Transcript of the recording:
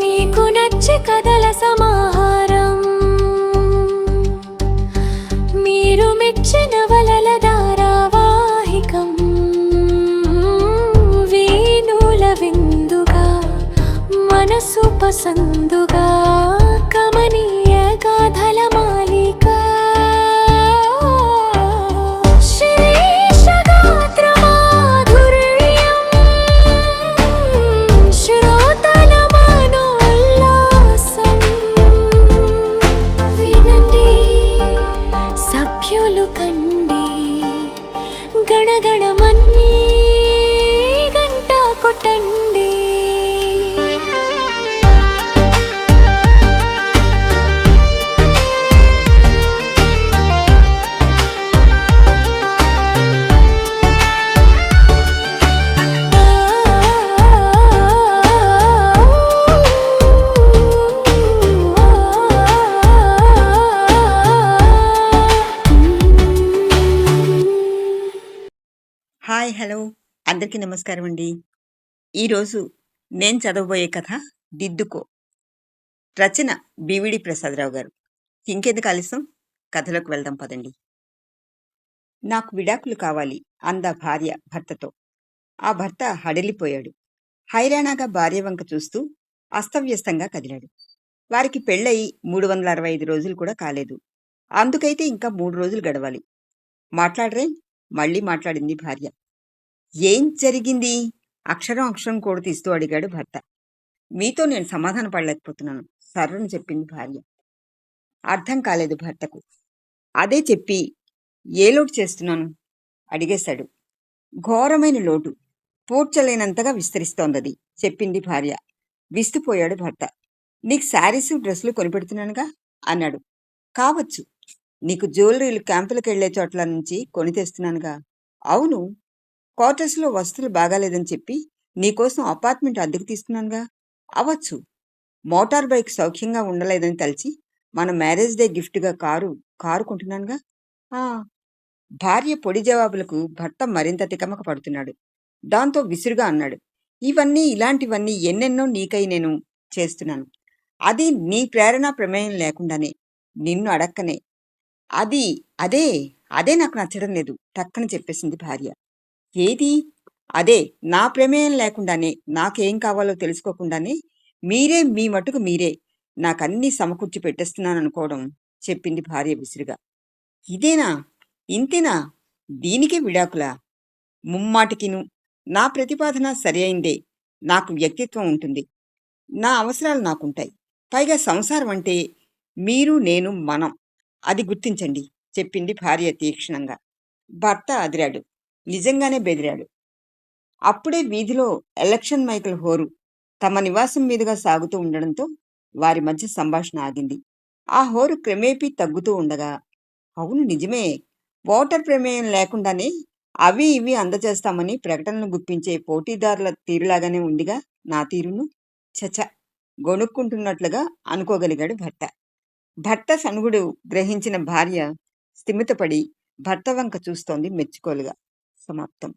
నీకు నచ్చే కథల సమాహారం, మీరు మెచ్చిన వలల ధారావాహికం, వేణుల విందుగా మనసు పసందుగా కమనీయ గాథల మాలిక. శీర్షగాత్ర మాధుర్యం, శ్రోతల మనోల్లాసం. వినండి, సభ్యులు కండి, గణగణమన్నీ గంట కొట్టండి. హాయ్ హలో అందరికీ నమస్కారం అండి. ఈరోజు నేను చదవబోయే కథ దిద్దుకో. రచన బివిడి ప్రసాదరావు గారు. ఇంకెందుకు ఆలస్యం, కథలోకి వెళ్దాం పదండి. నాకు విడాకులు కావాలి అందా భార్య భర్తతో. ఆ భర్త హడలిపోయాడు. హైరాణాగా భార్య వంక చూస్తూ అస్తవ్యస్తంగా కదిలాడు. వారికి పెళ్ళయి 365 రోజులు కూడా కాలేదు. అందుకైతే ఇంకా 3 రోజులు గడవాలి. మాట్లాడరే? మళ్ళీ మాట్లాడింది భార్య. ఏం జరిగింది? అక్షరం అక్షరం కూడా తీస్తూ అడిగాడు భర్త. మీతో నేను సమాధాన పడలేకపోతున్నాను, సర్రని చెప్పింది భార్య. అర్థం కాలేదు భర్తకు. అదే చెప్పి ఏ లోటు చేస్తున్నాను అడిగేశాడు. ఘోరమైన లోటు, పూడ్చలేనంతగా విస్తరిస్తోందది చెప్పింది భార్య. విస్తుపోయాడు భర్త. నీకు శారీసు డ్రెస్సులు కొనిపెడుతున్నానుగా అన్నాడు. కావచ్చు, నీకు జ్యువెలరీలు క్యాంపులకు వెళ్లే చోట్ల నుంచి కొని తెస్తున్నానుగా. అవును, క్వార్టర్స్లో వస్తువులు బాగాలేదని చెప్పి నీకోసం అపార్ట్మెంట్ అద్దెకు తీసుకున్నానుగా. అవచ్చు, మోటార్ బైక్ సౌఖ్యంగా ఉండలేదని తలిచి మన మ్యారేజ్ డే గిఫ్ట్గా కారు కొంటున్నానుగా. ఆ భార్య పొడి జవాబులకు భర్త మరింత తికమక పడుతున్నాడు. దాంతో విసురుగా అన్నాడు, ఇలాంటివన్నీ ఎన్నెన్నో నీకై నేను చేస్తున్నాను. అది నీ ప్రేరణ ప్రమేయం లేకుండానే, నిన్ను అడక్కనే. అది అదే అదే నాకు నచ్చడం లేదు టక్కన చెప్పేసింది భార్య. ఏది? అదే, నా ప్రమేయం లేకుండానే, నాకేం కావాలో తెలుసుకోకుండానే మీరే మీ మటుకు మీరే నాకన్నీ సమకూర్చి పెట్టేస్తున్నాననుకోవడం చెప్పింది భార్య విసురుగా. ఇదేనా? ఇంతేనా? దీనికే విడాకులా? ముమ్మాటికిను నా ప్రతిపాదన సరి అయిందే. నాకు వ్యక్తిత్వం ఉంటుంది, నా అవసరాలు నాకుంటాయి. పైగా సంసారం అంటే మీరు నేను మనం, అది గుర్తించండి చెప్పింది భార్య తీక్షణంగా. భర్త అదిరాడు, నిజంగానే బెదిరాడు. అప్పుడే వీధిలో ఎలక్షన్ మైకుల హోరు తమ నివాసం మీదుగా సాగుతూ ఉండడంతో వారి మధ్య సంభాషణ ఆగింది. ఆ హోరు క్రమేపీ తగ్గుతూ ఉండగా, అవును నిజమే, ఓటర్ ప్రమేయం లేకుండానే అవి ఇవి అందజేస్తామని ప్రకటనలు గుప్పించే పోటీదారుల తీరులాగానే ఉందిగా నా తీరును. చచ, గొణుక్కుంటున్నట్లుగా అనుకోగలిగాడు భర్త. భర్త సనుగుడు గ్రహించిన భార్య స్థిమితపడి భర్త వంక చూస్తోంది మెచ్చుకోలుగా. సమాప్తం.